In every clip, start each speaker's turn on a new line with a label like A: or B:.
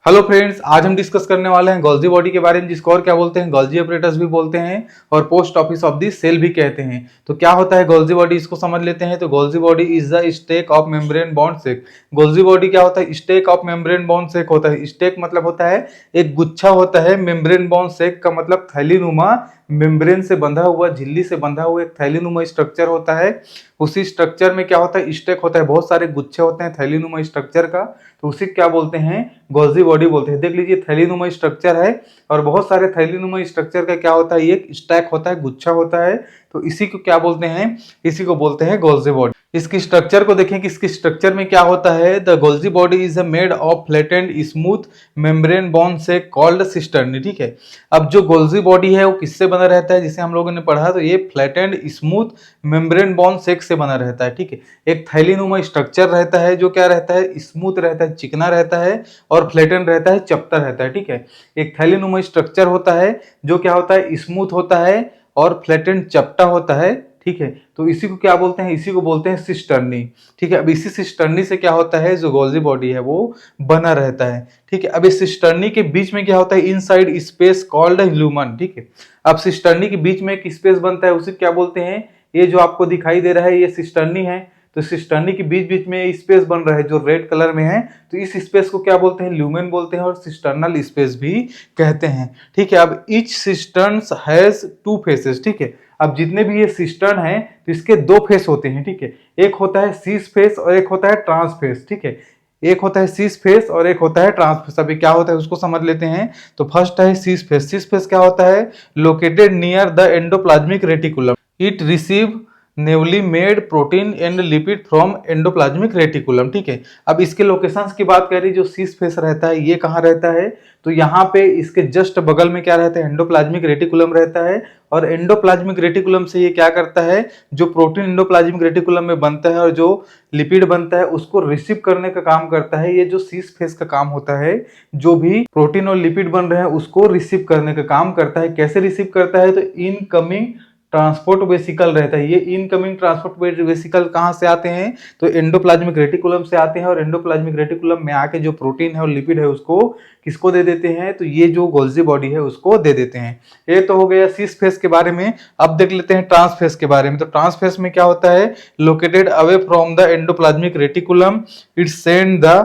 A: Hello friends, आज हम discuss करने वाले हैं गोल्जी बॉडी के बारे में, जिसको और क्या बोलते हैं, गोल्जी अपरेटस भी बोलते हैं और post office of the cell भी कहते हैं। तो क्या होता है गोल्जी बॉडी, इसको समझ लेते हैं। तो Golgi body is the stack of membrane bound sac. Golgi body क्या होता है? Stack of membrane bound sac होता है। स्टेक मतलब होता है एक गुच्छा होता है, मेम्ब्रेन बॉन्ड सेक का मतलब थैलीनुमा, मेम्ब्रेन से बंधा हुआ, झिल्ली से बंधा हुआ एक थैलीनुमा स्ट्रक्चर होता है। उसी स्ट्रक्चर में क्या होता है? स्टेक होता है, बहुत सारे गुच्छे होते हैं थैलीनुमा स्ट्रक्चर का, तो उसी क्या बोलते हैं? गोल्जी बॉडी बोलते हैं। देख लीजिए, थैलीनुमा स्ट्रक्चर है और बहुत सारे थैलीनुमा स्ट्रक्चर का क्या होता है? एक स्टैक होता है, गुच्छा होता है। तो इसी को क्या बोलते हैं? इसी को बोलते हैं गोल्जी बॉडी। इसकी स्ट्रक्चर को देखें कि इसकी स्ट्रक्चर में क्या होता है। The Golgi body is made of flattened smooth membrane bond से कॉल्ड सिस्टर्नी। ठीक है, अब जो गोल्जी बॉडी है वो किससे बना रहता है? जिसे हम लोगों ने पढ़ा, तो ये फ्लैटेंड स्मूथ मेम्ब्रेन बॉन्ड सेक से बना रहता है। ठीक है, एक थैलीनुमा स्ट्रक्चर रहता है जो क्या रहता है? स्मूथ रहता है, चिकना रहता है और फ्लैटेंड रहता है, चपटा रहता है। ठीक है, एक थैलीनुमा स्ट्रक्चर होता है जो क्या होता है? स्मूथ होता है और फ्लैटेंड चपटा होता है। ठीक है, तो इसी को क्या बोलते हैं? इसी को बोलते हैं सिस्टर्नी। ठीक है, अब इसी सिस्टर्नी से क्या होता है? जो गोल्जी बॉडी है वो बना रहता है। ठीक है, अब इस सिस्टर्नी के बीच में क्या होता है? Inside space called lumen. ठीक है, अब सिस्टर्नी के बीच में एक स्पेस बनता है, उसे क्या बोलते हैं? ये जो आपको दिखाई दे रहा है ये सिस्टर्नी है। तो सिस्टर्नी के बीच बीच में स्पेस बन रहा है जो रेड कलर में है, तो इस स्पेस को क्या बोलते हैं? ल्यूमेन बोलते हैं और सिस्टर्नल स्पेस भी कहते हैं। ठीक है, अब each cistern has two faces. ठीक है, अब जितने भी ये सिस्टर्न है तो इसके दो फेस होते हैं। ठीक है, एक होता है सीस फेस और एक होता है ट्रांस फेस। ठीक है, एक होता है सीस फेस और एक होता है ट्रांस फेस। अभी क्या होता है उसको समझ लेते हैं। तो फर्स्ट है सीस फेस। सीस फेस क्या होता है? Located near the endoplasmic reticulum. It receive newly made protein and lipid from endoplasmic reticulum. ठीक है, अब इसके लोकेशंस की बात करें, जो सीस फेस रहता है ये कहाँ रहता है? तो यहाँ पे इसके जस्ट बगल में क्या रहता है? एंडोप्लाज्मिक रेटिकुलम रहता है और एंडोप्लाज्मिक रेटिकुलम से ये क्या करता है? जो प्रोटीन एंडोप्लाज्मिक रेटिकुलम में बनता है और जो लिपिड बनता है उसको रिसीव करने का काम करता है। ये जो सीस फेस का काम होता है, जो भी प्रोटीन और लिपिड बन रहे हैं उसको रिसीव करने का काम करता है। कैसे रिसीव करता है? तो इनकमिंग ट्रांसपोर्ट वेसिकल रहता है। ये इनकमिंग ट्रांसपोर्ट वेसिकल कहाँ से आते हैं? तो एंडोप्लाज्मिक रेटिकुलम से आते हैं और एंडोप्लाज्मिक रेटिकुलम में आके जो प्रोटीन है और लिपिड है उसको किसको दे देते हैं? तो ये जो गोल्जी बॉडी है उसको दे देते हैं। ये तो हो गया सीस फेस के बारे में। अब देख लेते हैं ट्रांस फेस के बारे में। तो ट्रांस फेस में क्या होता है? Located away from the endoplasmic reticulum, it send the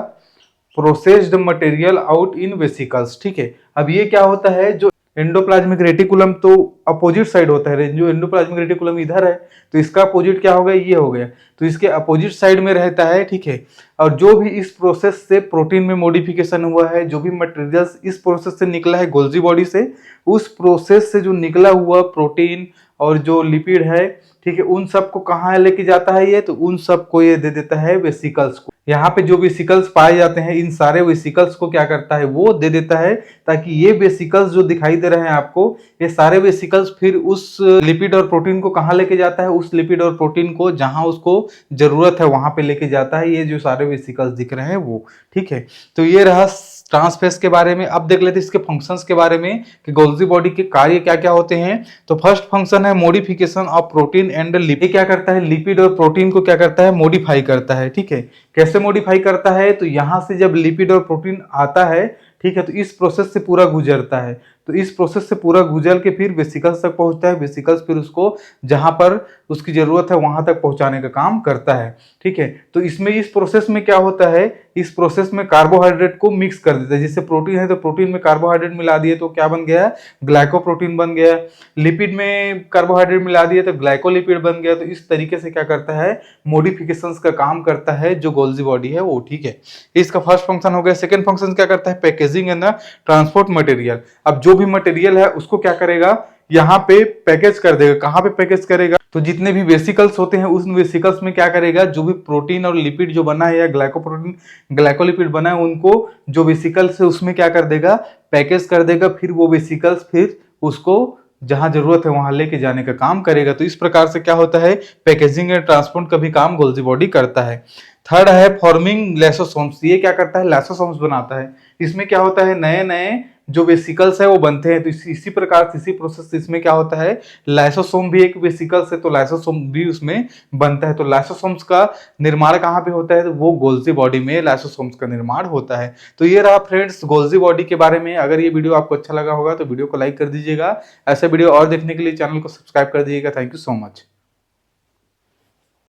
A: processed material out in vesicles. ठीक है, अब ये क्या होता है? जो एंडोप्लाज्मिक रेटिकुलम तो अपोजिट साइड होता है, जो एंडोप्लाज्मिक रेटिकुलम इधर है तो इसका अपोजिट क्या हो गया? ये हो गया, तो इसके अपोजिट साइड में रहता है। ठीक है, और जो भी इस प्रोसेस से प्रोटीन में मॉडिफिकेशन हुआ है, जो भी मटेरियल्स इस प्रोसेस से निकला है गोल्जी बॉडी से, उस प्रोसेस से जो निकला हुआ प्रोटीन और जो लिपिड है, ठीक है, उन सब को कहाँ लेके जाता है ये? तो उन सब को ये दे देता है वेसिकल्स को। यहाँ पे जो वेसिकल्स पाए जाते हैं, इन सारे वेसिकल्स को क्या करता है? वो दे देता है, ताकि ये वेसिकल्स जो दिखाई दे रहे हैं आपको, ये सारे वेसिकल्स फिर उस लिपिड और प्रोटीन को कहाँ लेके जाता है? उस लिपिड और प्रोटीन को जहां उसको जरूरत है वहां पे लेके जाता है। ये जो सारे वेसिकल्स दिख रहे हैं वो। ठीक है, तो ये रहा ट्रांसफेस के बारे में। अब देख लेते हैं इसके फंक्शंस के बारे में कि गोल्जी बॉडी के कार्य क्या क्या होते हैं। तो फर्स्ट फंक्शन है modification of protein and lipid. क्या करता है? लिपिड और प्रोटीन को क्या करता है? मॉडिफाई करता है। ठीक है, कैसे मॉडिफाई करता है? तो यहां से जब लिपिड और प्रोटीन आता है, ठीक है, तो इस प्रोसेस से पूरा गुजरता है। तो इस प्रोसेस से पूरा गुजर के फिर वेसिकल्स तक पहुंचता है। वेसिकल्स फिर उसको जहां पर उसकी जरूरत है वहां तक पहुंचाने का काम करता है। ठीक है, तो इसमें इस प्रोसेस में क्या होता है? इस प्रोसेस में कार्बोहाइड्रेट को मिक्स कर देता है। जैसे प्रोटीन है तो प्रोटीन में कार्बोहाइड्रेट मिला दिए तो क्या बन गया? ग्लाइकोप्रोटीन बन गया। लिपिड में कार्बोहाइड्रेट मिला दिए तो ग्लाइकोलिपिड बन गया। तो इस तरीके से क्या करता है? मॉडिफिकेशंस का काम करता है जो गोल्जी बॉडी है वो। ठीक है, इसका फर्स्ट फंक्शन हो गया। सेकंड फंक्शन क्या करता है? Packaging and transport material. अब जो भी मटेरियल है उसको क्या करेगा? यहाँ पे पैकेज कर देगा। कहाँ पे पैकेज करेगा? तो जितने भी वेसिकल्स होते हैं उस वेसिकल्स में क्या करेगा? जो भी प्रोटीन और लिपिड जो बना है या ग्लाइकोप्रोटीन ग्लाइकोलिपिड बना है उनको जो वेसिकल्स है उसमें क्या कर देगा? पैकेज कर देगा। फिर वो वेसिकल्स फिर उसको जहां जरूरत है वहां लेके जाने का काम करेगा। तो इस प्रकार से क्या होता है? पैकेजिंग एंड ट्रांसपोर्ट का भी काम गोल्जी बॉडी करता है। थर्ड है फॉर्मिंग लाइसोसोम्स। ये क्या करता है, लाइसोसोम्स बनाता है। इसमें क्या होता है, नए नए जो वेसिकल्स है वो बनते हैं। तो इसी प्रकार से इसी प्रोसेस इसमें क्या होता है, लाइसोसोम भी एक वेसिकल्स है, तो लाइसोसोम भी उसमें बनता है। तो लाइसोसोम्स का निर्माण कहाँ पे होता है, तो वो गोल्जी बॉडी में लाइसोसोम्स का निर्माण होता है। तो ये रहा फ्रेंड्स गोल्जी बॉडी के बारे में। अगर ये वीडियो आपको अच्छा लगा होगा तो वीडियो को लाइक कर दीजिएगा। ऐसे वीडियो और देखने के लिए चैनल को सब्सक्राइब कर दीजिएगा। Thank you so much.